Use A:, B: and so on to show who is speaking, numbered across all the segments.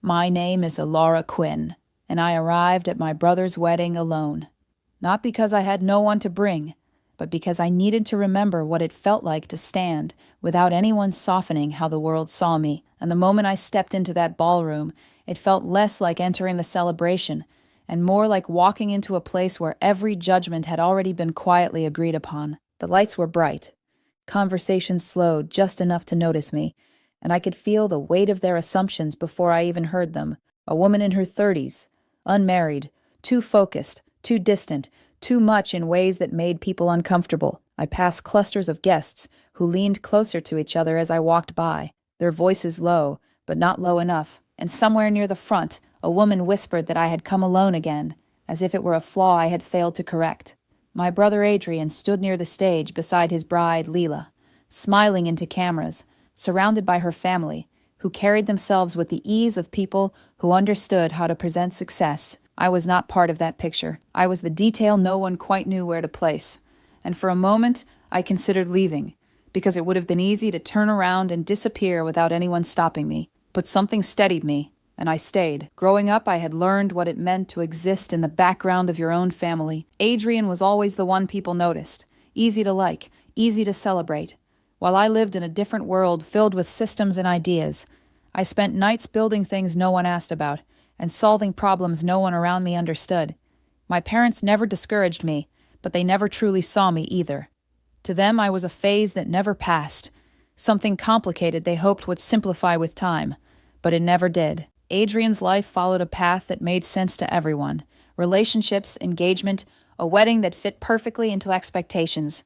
A: My name is Alora Quinn, and I arrived at my brother's wedding alone. Not because I had no one to bring, but because I needed to remember what it felt like to stand without anyone softening how the world saw me. And the moment I stepped into that ballroom, it felt less like entering the celebration and more like walking into a place where every judgment had already been quietly agreed upon. The lights were bright. Conversation slowed just enough to notice me, and I could feel the weight of their assumptions before I even heard them. A woman in her 30s, unmarried, too focused, too distant, too much in ways that made people uncomfortable. I passed clusters of guests who leaned closer to each other as I walked by, their voices low, but not low enough. And somewhere near the front, a woman whispered that I had come alone again, as if it were a flaw I had failed to correct. My brother Adrian stood near the stage beside his bride, Leela, smiling into cameras, surrounded by her family, who carried themselves with the ease of people who understood how to present success. I was not part of that picture. I was the detail no one quite knew where to place. And for a moment, I considered leaving, because it would have been easy to turn around and disappear without anyone stopping me. But something steadied me, and I stayed. Growing up, I had learned what it meant to exist in the background of your own family. Adrian was always the one people noticed, easy to like, easy to celebrate. While I lived in a different world filled with systems and ideas, I spent nights building things no one asked about and solving problems no one around me understood. My parents never discouraged me, but they never truly saw me either. To them, I was a phase that never passed, something complicated they hoped would simplify with time, but it never did. Adrian's life followed a path that made sense to everyone. Relationships, engagement, a wedding that fit perfectly into expectations.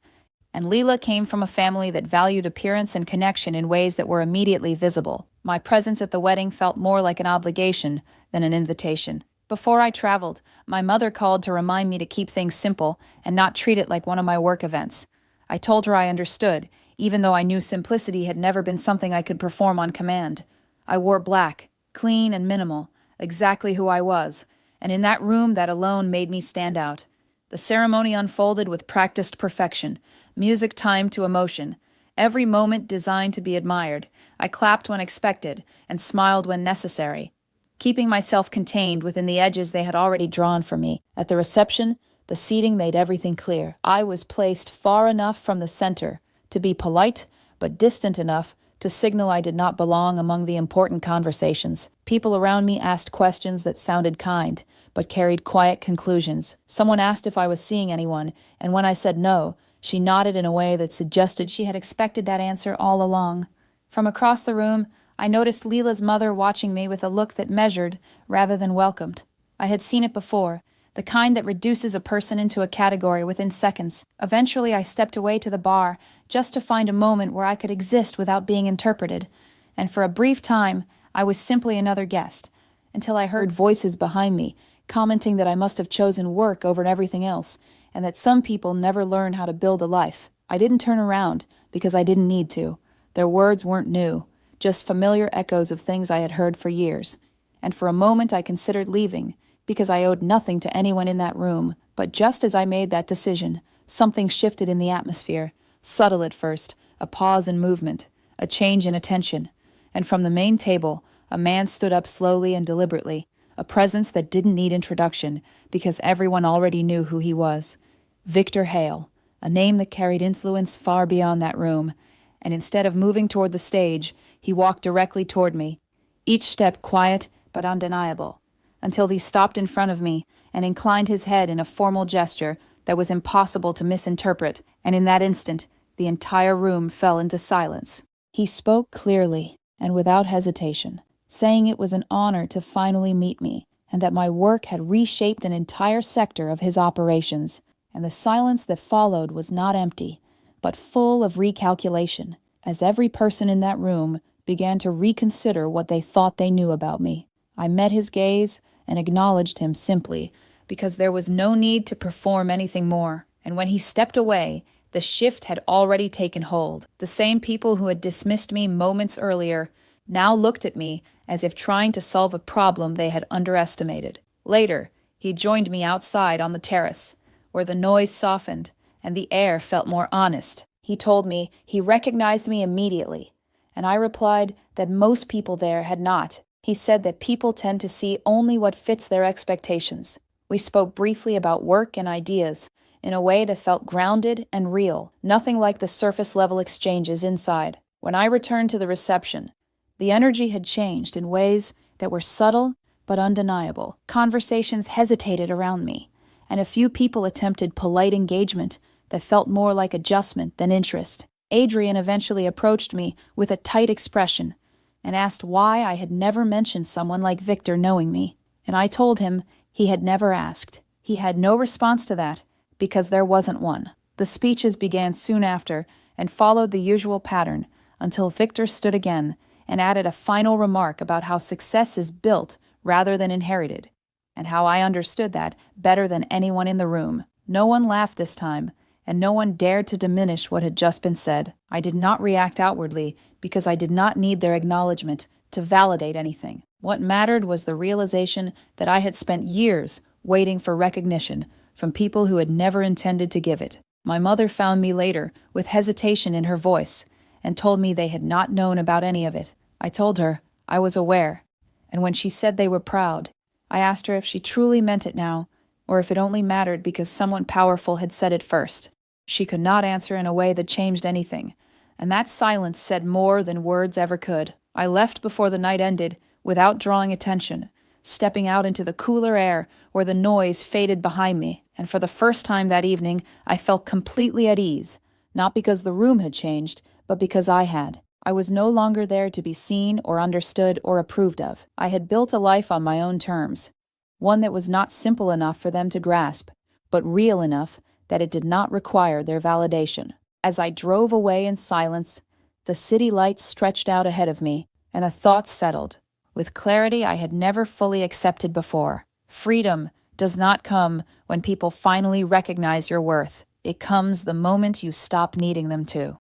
A: And Leela came from a family that valued appearance and connection in ways that were immediately visible. My presence at the wedding felt more like an obligation than an invitation. Before I traveled, my mother called to remind me to keep things simple and not treat it like one of my work events. I told her I understood, even though I knew simplicity had never been something I could perform on command. I wore black, clean and minimal, exactly who I was, and in that room that alone made me stand out. The ceremony unfolded with practiced perfection, music timed to emotion, every moment designed to be admired. I clapped when expected and smiled when necessary, keeping myself contained within the edges they had already drawn for me. At the reception, the seating made everything clear. I was placed far enough from the center to be polite, but distant enough to signal I did not belong among the important conversations. People around me asked questions that sounded kind, but carried quiet conclusions. Someone asked if I was seeing anyone, and when I said no, she nodded in a way that suggested she had expected that answer all along. From across the room, I noticed Leela's mother watching me with a look that measured rather than welcomed. I had seen it before, the kind that reduces a person into a category within seconds. Eventually, I stepped away to the bar just to find a moment where I could exist without being interpreted. And for a brief time, I was simply another guest, until I heard voices behind me, commenting that I must have chosen work over everything else, and that some people never learn how to build a life. I didn't turn around, because I didn't need to. Their words weren't new, just familiar echoes of things I had heard for years. And for a moment I considered leaving, because I owed nothing to anyone in that room. But just as I made that decision, something shifted in the atmosphere, subtle at first, a pause in movement, a change in attention. And from the main table, a man stood up slowly and deliberately, a presence that didn't need introduction, because everyone already knew who he was. Victor Hale, a name that carried influence far beyond that room. And instead of moving toward the stage, he walked directly toward me, each step quiet but undeniable, until he stopped in front of me and inclined his head in a formal gesture that was impossible to misinterpret, and in that instant, the entire room fell into silence. He spoke clearly and without hesitation, saying it was an honor to finally meet me, and that my work had reshaped an entire sector of his operations. And the silence that followed was not empty, but full of recalculation, as every person in that room began to reconsider what they thought they knew about me. I met his gaze and acknowledged him simply, because there was no need to perform anything more. And when he stepped away, the shift had already taken hold. The same people who had dismissed me moments earlier now looked at me as if trying to solve a problem they had underestimated. Later, he joined me outside on the terrace, where the noise softened and the air felt more honest. He told me he recognized me immediately, and I replied that most people there had not. He said that people tend to see only what fits their expectations. We spoke briefly about work and ideas, in a way that felt grounded and real, nothing like the surface-level exchanges inside. When I returned to the reception, the energy had changed in ways that were subtle but undeniable. Conversations hesitated around me, and a few people attempted polite engagement that felt more like adjustment than interest. Adrian eventually approached me with a tight expression and asked why I had never mentioned someone like Victor knowing me, and I told him he had never asked. He had no response to that, because there wasn't one. The speeches began soon after and followed the usual pattern until Victor stood again and added a final remark about how success is built rather than inherited, and how I understood that better than anyone in the room. No one laughed this time, and no one dared to diminish what had just been said. I did not react outwardly because I did not need their acknowledgement to validate anything. What mattered was the realization that I had spent years waiting for recognition from people who had never intended to give it. My mother found me later with hesitation in her voice and told me they had not known about any of it. I told her I was aware, and when she said they were proud, I asked her if she truly meant it now, or if it only mattered because someone powerful had said it first. She could not answer in a way that changed anything, and that silence said more than words ever could. I left before the night ended without drawing attention, stepping out into the cooler air where the noise faded behind me, and for the first time that evening I felt completely at ease, not because the room had changed, but because I had. I was no longer there to be seen or understood or approved of. I had built a life on my own terms, one that was not simple enough for them to grasp, but real enough that it did not require their validation. As I drove away in silence, the city lights stretched out ahead of me, and a thought settled, with clarity I had never fully accepted before. Freedom does not come when people finally recognize your worth. It comes the moment you stop needing them to.